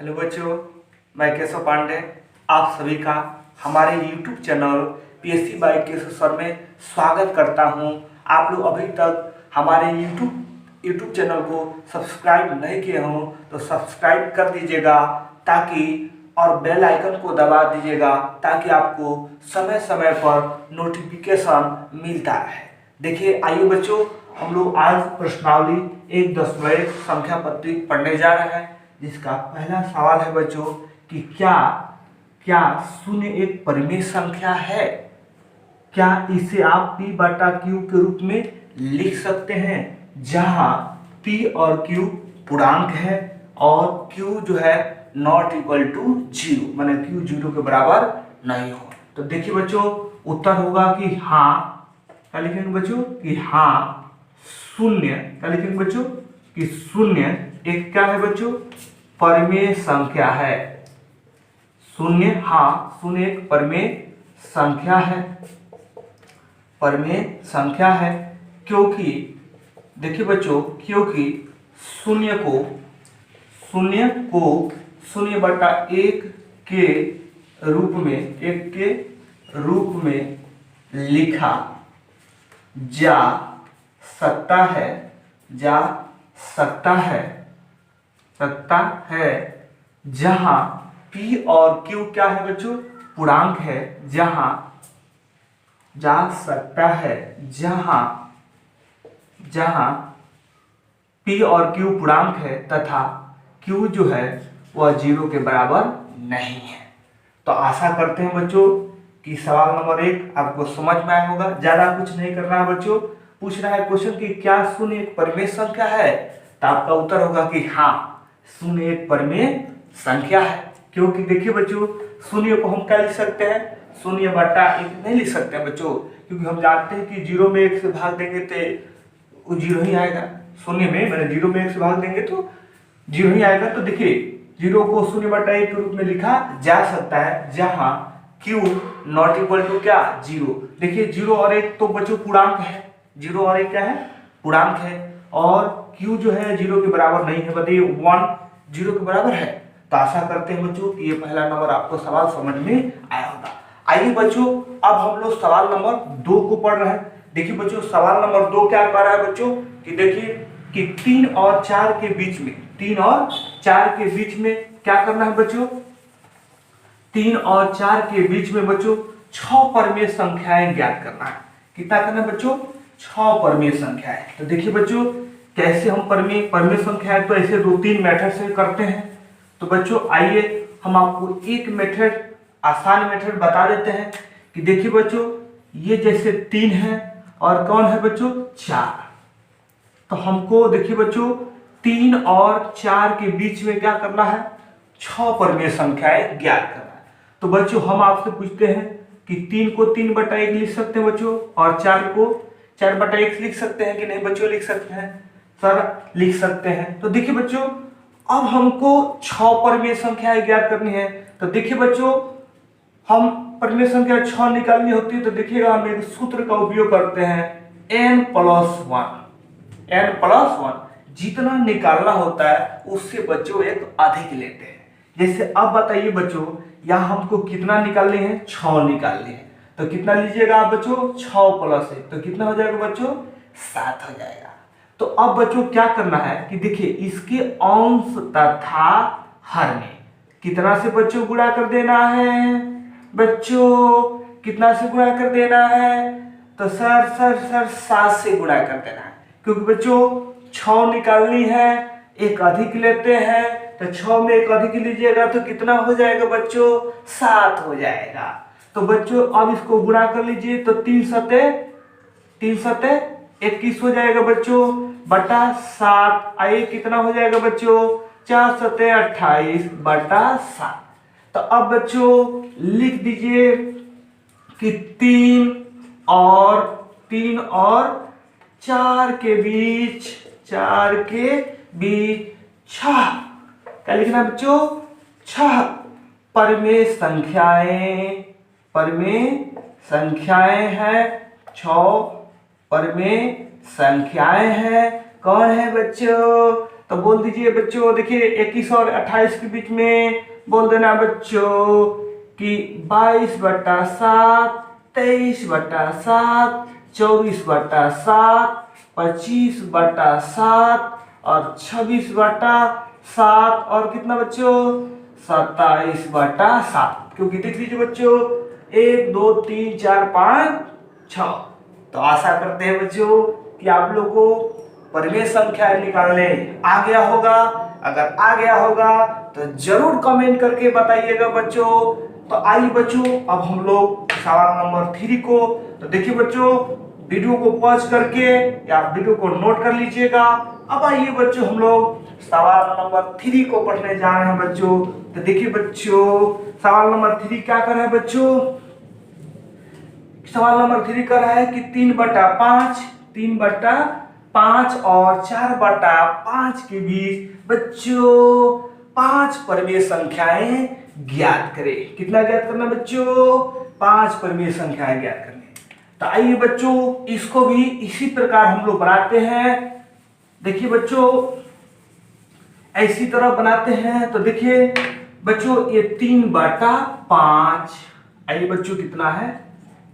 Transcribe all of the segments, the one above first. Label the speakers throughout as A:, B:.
A: Hello बच्चों, मैं केशव पांडे आप सभी का हमारे YouTube channel PSC by Keshav sir में स्वागत करता हूं। आप लोग अभी तक हमारे YouTube चैनल को सब्सक्राइब नहीं किए हों तो सब्सक्राइब कर दीजिएगा ताकि और बेल आइकन को दबा दीजिएगा ताकि आपको समय समय पर नोटिफिकेशन मिलता रहे। देखिए, आइए बच्चों, हम लोग आज प्रश्नावली 1.1 संख्या पत्री पढ़ने जा रहे हैं, जिसका पहला सवाल है बच्चों कि क्या शून्य एक परिमेय संख्या है? क्या इसे आप P बटा Q के रूप में लिख सकते हैं, जहां P और Q पूर्णांक है और Q जो है नॉट इक्वल टू 0, माने Q 0 के बराबर नहीं हो। तो देखिए बच्चों, उत्तर होगा कि हाँ। क्या लिखेंगे बच्चों कि हाँ शून्य। क्या लिखेंगे बच्चों कि शून्य एक क्या है बच्चों? परिमेय संख्या है। शून्य, हाँ शून्य एक परिमेय संख्या है। परिमेय संख्या है क्योंकि देखिए बच्चों, क्योंकि शून्य को 0/1 के रूप में लिखा जा सकता है जहां P और Q क्या है बच्चों? पूर्णांक है। जहां जा सकता है जहां P और Q पूर्णांक है तथा Q जो है वह 0 के बराबर नहीं है। तो आशा करते हैं बच्चों कि सवाल नंबर 1 आपको समझ में आया होगा। ज्यादा कुछ नहीं करना है बच्चों। पूछ रहा है क्वेश्चन कि क्या शून्य एक परिमेय संख्या है, तो आपका उत्तर होगा कि हाँ शून्य एक परिमेय संख्या है। क्योंकि देखिए बच्चों, शून्य को हम क्या लिख सकते हैं? 0/1 नहीं लिख सकते हैं बच्चों, क्योंकि हम जानते हैं कि 0 में 1 से भाग देंगे तो 0 ही आएगा। शून्य में मैंने 0 में 1 से भाग देंगे तो 0 ही आएगा। तो देखिए 0 को 0/1 के रूप में लिखा जा सकता है जहां Q नॉट इक्वल टू क्या? 0। देखिए 0 और 1 तो बच्चों पूर्णांक है। 0 और 1 क्या है? पूर्णांक है। और Q जो है 0 के बराबर नहीं है। बताइए 1 0 के बराबर है। तो आशा करते हैं बच्चों कि ये पहला नंबर आपको सवाल समझ में आया होगा। आइए बच्चों, अब हम लोग सवाल नंबर 2 को पढ़ रहे हैं। देखिए बच्चों, सवाल नंबर 2 क्या कह रहा है बच्चों कि देखिए कि 3 और 4 के बीच में क्या करना है बच्चों? 3 और 4 के बीच में बच्चों 6 परिमेय संख्याएं ज्ञात करना है। कितना करना है बच्चों? 6 परिमेय संख्याएं। तो देखिए बच्चों, कैसे हम परिमेय संख्याएं तो ऐसे 2-3 मेथड से करते हैं। तो बच्चों आइए हम आपको एक मेथड, आसान मेथड बता देते हैं कि देखिए बच्चों, ये जैसे 3 है और कौन है बच्चों? 4। तो हमको देखिए बच्चों 3 और 4 के बीच में क्या करना है? 6 परिमेय संख्याएं ज्ञात करना है। तो बच्चों हम आपसे पूछते हैं कि 3 को 3/1 लिख सकते हैं बच्चों, और 4 को 4/1 लिख सकते हैं कि नहीं बच्चों? लिख सकते हैं सर, लिख सकते हैं। तो देखिए बच्चों, अब हमको 6 परिमेय संख्याएं ज्ञात करनी है। तो देखिए बच्चों, हम परिमेय संख्या 6 निकालनी होती है तो देखिएगा हम एक सूत्र का उपयोग करते हैं, n+1। जितना निकालना होता है उससे बच्चों एक अधिक लेते हैं। जैसे अब बताइए बच्चों, यहाँ हमको कितना निकालने हैं? 6 निकालने हैं। तो कितना लीजिएगा आप बच्चों? 6 + 1 तो कितना हो जाएगा बच्चों? 7 हो जाएगा। तो अब बच्चों क्या करना है कि देखिए इसके अंश तथा हर में कितना से बच्चों गुणा कर देना है? बच्चों कितना से गुणा कर देना है? तो सर 7 से गुणा कर देना है, क्योंकि बच्चों 6 निकालनी है, एक अधिक लेते हैं। तो 6 में एक अधिक लीजिएगा तो कितना हो जाएगा बच्चों? 7 हो जाएगा। तो बच्चों अब इसको गुणा कर लीजिए तो 3 सते 21 हो जाएगा बच्चों, बटा 7। आइए कितना हो जाएगा बच्चों? 4 सते 28 बटा 7। तो अब बच्चों लिख दीजिए कि 3 और 4 के बीच 6। क्या लिखना है बच्चों? 6 परिमेय संख्याएं हैं। 6 परिमेय संख्याएं हैं। कौन है बच्चों? तो बोल दीजिए बच्चों, देखिए 21 और 28 के बीच में बोल देना बच्चों कि 22/7, 23/7, 24/7, 25/7 और 26/7 और कितना बच्चों 27/7। क्योंकि देख लीजिए बच्चों 1 2 3 4 5 6। तो आशा करते हैं बच्चों कि आप लोगों को परिमेय संख्या निकालने आ गया होगा। अगर आ गया होगा तो जरूर कमेंट करके बताइएगा बच्चों। तो आइए बच्चों अब हम लोग सवाल नंबर 3 को, तो देखिए बच्चों वीडियो को पॉज करके या वीडियो को नोट कर लीजिएगा। अब आइए बच्चों हम लोग सवाल नंबर 3 को पढ़ने जा रहे हैं बच्चों। तो देखिए बच्चों सवाल नंबर 3 क्या कर रहा है बच्चों, सवाल नंबर 3 कर रहा है कि 3/5 और 4/5 के बीच बच्चों 5 परिमेय संख्याएं ज्ञात करें। कितना ज्ञात करना बच्चों 5 परिमेय संख्याएं ज्ञात करनी। तो आइए बच्चों इसको भी इसी प्रकार हम लोग बनाते हैं। देखिए बच्चों ऐसी तरह बनाते हैं। तो देखिए बच्चों ये 3/5, आइए बच्चों कितना है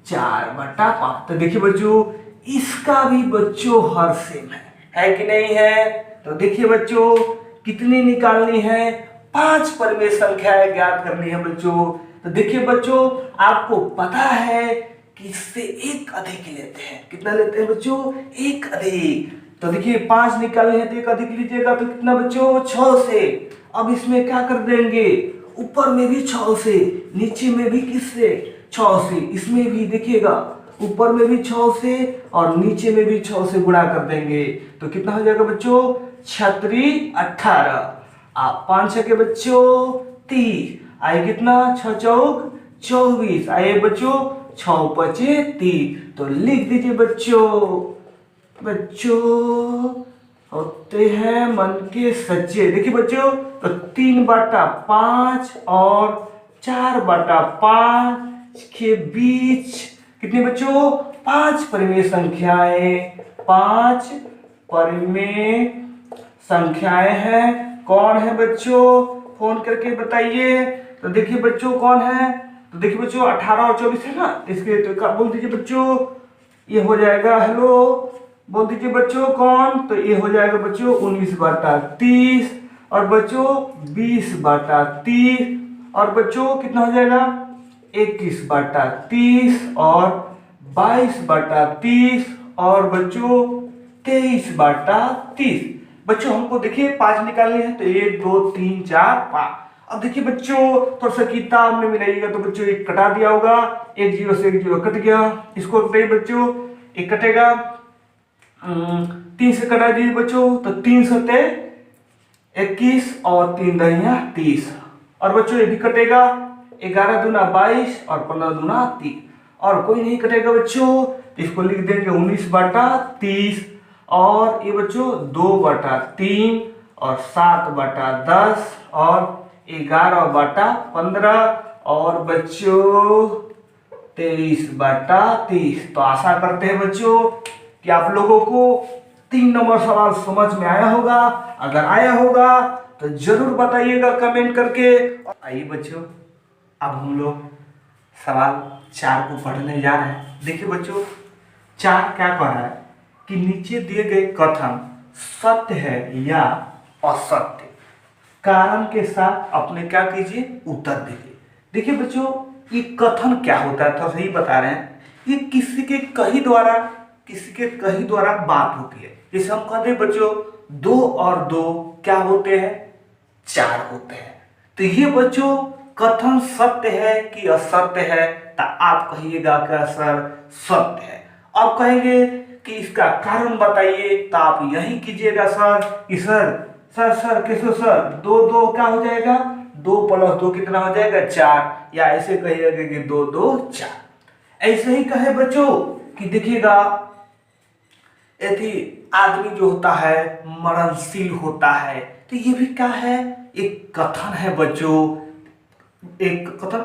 A: 4/5। तो देखिए बच्चों इसका भी बच्चों हर सेम है कि नहीं है। तो देखिए बच्चों कितनी निकालनी है 5 परिमेय संख्याएं ज्ञात करनी है बच्चों। तो देखिए बच्चों आपको पता है कि इससे एक अधिक लेते हैं। कितना लेते हैं बच्चों एक अधिक। तो देखिए 5 निकालनी है तो एक अधिक लीजिएगा तो कितना बच्चों 6 से। अब इसमें क्या कर देंगे ऊपर में भी 6 से, नीचे में भी किससे 6 से, इसमें भी देखिएगा ऊपर में भी 6 से और नीचे में भी 6 से गुणा कर देंगे। तो कितना हो जाएगा बच्चों 6×3 18, आप 5 छके बच्चों 30, आए कितना 6×4 24, आए बच्चों 6×5 30। तो लिख दीजिए बच्चों होते हैं मन के सच्चे। देखिए बच्चों तो 3/5 और 4/5 के बीच कितने बच्चों 5 परिमेय संख्याएं, 5 परिमेय संख्याएं हैं। कौन है बच्चों फोन करके बताइए। तो देखिए बच्चों कौन है, तो देखिए बच्चों 18 और 24 है ना, इसके तो बोल दीजिए बच्चों ये हो जाएगा, हेलो बोल दीजिए बच्चों कौन, तो ये हो जाएगा बच्चों 19/30 और बच्चों 20/30 और बच्चों कितना हो जाएगा 21/30 और 22/30 और बच्चों 23/30। बच्चों हमको देखिए 5 निकालने हैं तो 1 2 3 4 5। अब देखिए बच्चों थोड़ा सा किताब में मिलाइएगा तो बच्चों एक कटा दिया होगा, 1 0 से 1 0 कट गया, इसको बच्चों एक कटेगा 3 से कटा दीजिए बच्चों तो 3 सते 21 और 3 दहिया 30 और बच्चों ये भी कटेगा 11 दूना 22 और 15 दूना 30 और कोई नहीं कटेगा बच्चों तो इसको लिख देंगे 19/30 और ये बच्चों 2/3 और 7/10 और 11/15 और बच्चों 23/30। तो आशा करते हैं बच्चों कि आप लोगों को 3 नंबर सवाल समझ में आया होगा। अगर आया होगा तो जरूर बताइएगा कमेंट करके। आइए बच्चों अब हम लोग सवाल 4 को पढ़ने जा रहे हैं। देखिए बच्चों 4 क्या कह रहा है कि नीचे दिए गए कथन सत्य है या असत्य कारण के साथ अपने क्या कीजिए उत्तर दीजिए। देखिए बच्चों ये कथन क्या होता है तो सही बता रहे हैं, ये किसी के कहीं द्वारा बात होती है। जैसे हम कहते हैं बच्चों 2 और 2 क्या होते हैं 4 होते हैं। तो ये बच्चों कथन सत्य है कि असत्य है, तो आप कहिएगा क्या सर सत्य है। आप कहेंगे कि इसका कारण बताइए तो आप यही कीजिएगा सर कि सर कैसे सर 2 2 क्या हो जाएगा 2 + 2 कितना हो जाएगा 4, या ऐसे कहिएगा कि 2 2 4। ऐसे ही कहे बच्चों कि देखिएगा यदि आदमी जो होता है मरणशील होता है, तो ये भी क्या है एक कथन है बच्चों। एक कथन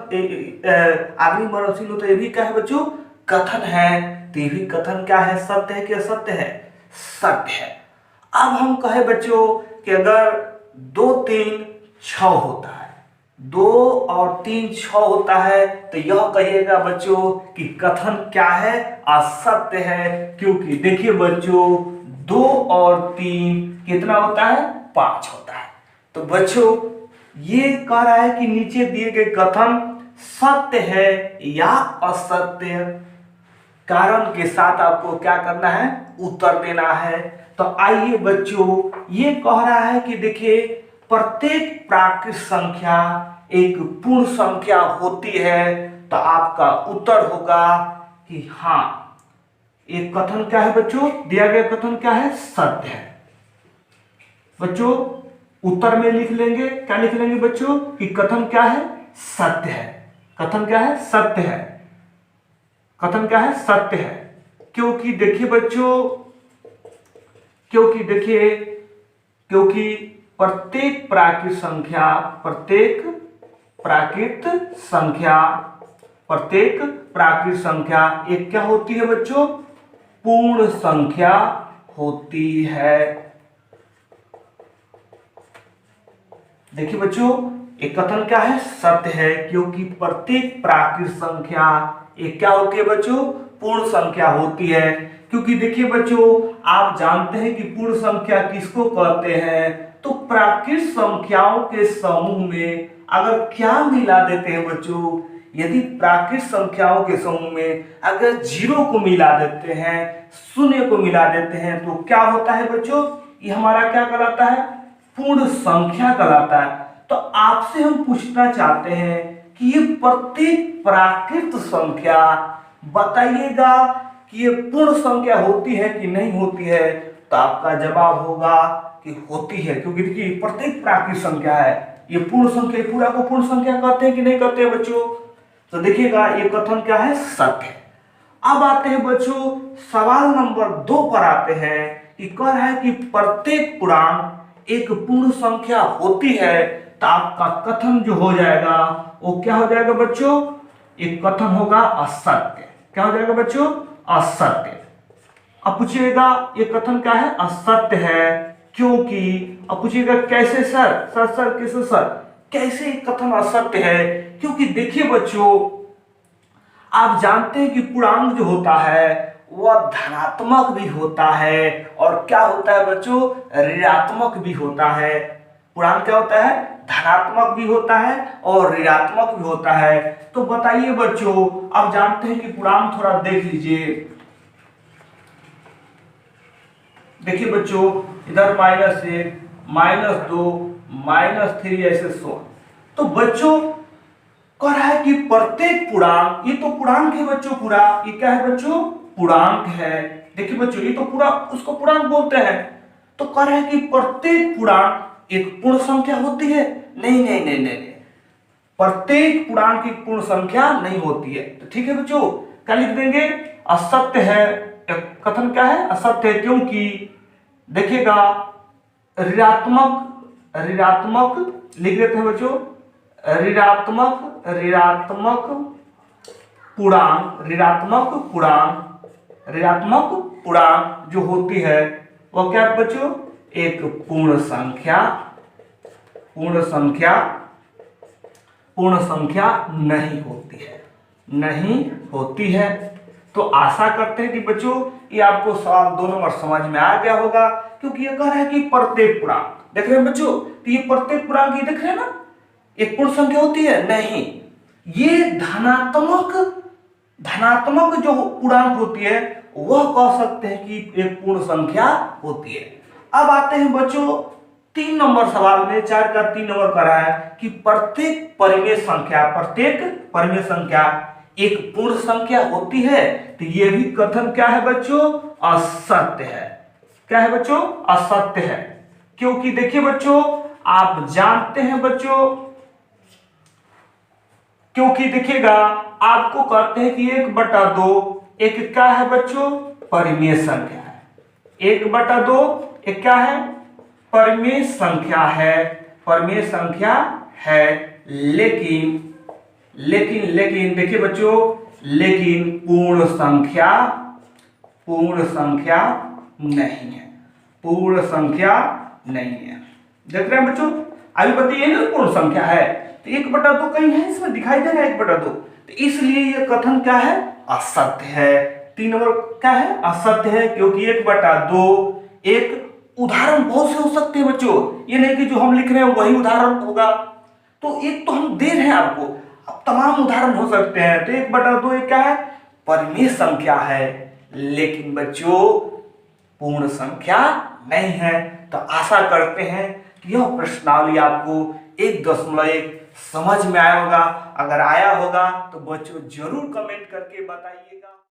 A: आदमी मरणशील होता है, ये भी क्या है बच्चों कथन है। तो ये भी कथन क्या है सत्य है कि असत्य है, सत्य है। अब हम कहे बच्चों कि अगर 2 3 6 होता है, 2 और 3 6 होता है, तो यह कहिएगा बच्चों कि कथन क्या है, असत्य है। क्योंकि देखिए बच्चों 2 और 3 कितना होता है, 5 होता है। तो बच्चों ये कह रहा है कि नीचे दिए गए कथन सत्य है या असत्य, कारण के साथ आपको क्या करना है, उत्तर देना है। तो आइए बच्चों, ये कह रहा है कि देखिए प्रत्येक प्राकृत संख्या एक पूर्ण संख्या होती है, तो आपका उत्तर होगा कि हाँ, एक कथन क्या है बच्चों, दिया गया कथन क्या है, सत्य है। बच्चों उत्तर में लिख लेंगे, क्या लिख लेंगे बच्चों, कि कथन क्या है, सत्य है। कथन क्या है, सत्य है। कथन क्या है, सत्य है। क्योंकि देखिए बच्चों, क्योंकि प्रत्येक प्राकृत संख्या एक क्या होती है बच्चों, पूर्ण संख्या होती है। देखिए बच्चों, एक कथन क्या है, सत्य है। क्योंकि प्रत्येक प्राकृत संख्या एक क्या होती है बच्चों, पूर्ण संख्या होती है। क्योंकि देखिए बच्चों, आप जानते हैं कि पूर्ण संख्या किसको कहते हैं, तो प्राकृत संख्याओं के समूह में अगर क्या मिला देते हैं बच्चों, यदि प्राकृत संख्याओं के समूह में अगर 0 को मिला देते हैं, 0 को मिला देते हैं, तो क्या होता है बच्चों, ये हमारा क्या कहलाता है, पूर्ण संख्या कहलाता है। तो आपसे हम पूछना चाहते हैं कि ये प्रत्येक प्राकृत संख्या बताइएगा कि ये पूर्ण संख्या होती है कि नहीं होती है। तो आपका जवाब होगा कि होती है। क्योंकि देखिए प्रत्येक प्राकृत संख्या है, ये पूर्ण संख्या, पूरा को पूर्ण संख्या कहते हैं कि नहीं कहते हैं बच्चों। तो देखिएगा ये कथन क्या है, सत्य है। अब आते हैं बच्चों सवाल नंबर 2 पर आते हैं कि कह रहा है कि प्रत्येक पूर्णांक एक पूर्ण संख्या होती है। तो आपका कथन जो हो जाएगा वो क्या हो जाएगा बच्चों, एक कथन होगा असत्य। क्या हो जाएगा बच्चों, असत्य। अब पूछिएगा ये कथन क्या है, असत्य है। क्योंकि अब पूछिएगा कैसे सर, कैसे सर, कैसे कथन असत्य है। क्योंकि देखिए बच्चों, आप जानते हैं कि पूर्णांक जो होता है वह धनात्मक भी होता है और क्या होता है बच्चों, ऋणात्मक भी होता है। पूर्णांक क्या होता है, धनात्मक भी होता है और ऋणात्मक भी होता है। तो बताइए बच्चों, आप जानते हैं कि पूर्णांक थोड़ा देख लीजिए। देखिए बच्चों, इधर -1, -2, -3 ऐसे 100। तो बच्चों कह रहा है कि प्रत्येक पूर्णांक, ये तो पूर्णांक है बच्चों, पूरा ये क्या है बच्चों, पूर्णांक है। देखिए बच्चों ये तो पूरा, उसको पूर्णांक बोलते हैं। तो कह रहा है कि प्रत्येक पूर्णांक एक पूर्ण संख्या होती है। नहीं नहीं नहीं नहीं, प्रत्येक पूर्णांक एक पूर्ण संख्या नहीं होती है। तो ठीक है बच्चों, क्या लिख देंगे, असत्य है। कथन क्या है, असत्य है। क्योंकि देखिएगा ऋणात्मक लिख देते हैं बच्चों, ऋणात्मक पूर्णांक जो होती है वह क्या बच्चों, एक पूर्ण संख्या नहीं होती है। तो आशा करते हैं कि बच्चों ये आपको सवाल 2 नंबर समझ में आ गया होगा। क्योंकि ये कह रहा है कि प्रत्येक पूर्णांक, देख रहे हैं बच्चों, तो ये प्रत्येक पूर्णांक, ये देख रहे हैं ना, एक पूर्ण संख्या होती है, नहीं, ये धनात्मक जो पूर्णांक होती है वह कह सकते हैं कि एक पूर्ण संख्या होती है। अब आते हैं बच्चों 3 नंबर सवाल में, 4 का 3 नंबर कर रहा है कि प्रत्येक परिमेय संख्या एक पूर्ण संख्या होती है। तो ये भी कथन क्या है बच्चों, असत्य है। क्या है बच्चों, असत्य है। क्योंकि देखिए बच्चों, आप जानते हैं बच्चों, क्योंकि देखिएगा आपको कहते हैं कि 1/2 एक क्या है बच्चों, परिमेय संख्या है। 1/2 एक क्या है, परिमेय संख्या है। लेकिन देखिए बच्चों, लेकिन पूर्ण संख्या नहीं है। देख रहे हैं बच्चों, अभी बताइए ना पूर्ण संख्या है, तो 1/2 कहीं है इसमें दिखाई दे रहा है 1/2, तो इसलिए ये कथन क्या है, असत्य है। 3 नंबर क्या है, असत्य है, क्योंकि 1/2 एक उदाहरण बहुत से हो सकते हैं बच्चों, ये नहीं कि जो हम लिख रहे हैं वही उदाहरण होगा। तो एक तो हम दे रहे हैं आपको, अब तमाम उदाहरण हो सकते हैं। तो 1/2 एक क्या है, परिमेय संख्या है, लेकिन बच्चों पूर्ण संख्या नहीं है। तो आशा करते हैं कि यह प्रश्नावली आपको 1.1 समझ में आया होगा। अगर आया होगा तो बच्चों जरूर कमेंट करके बताइएगा।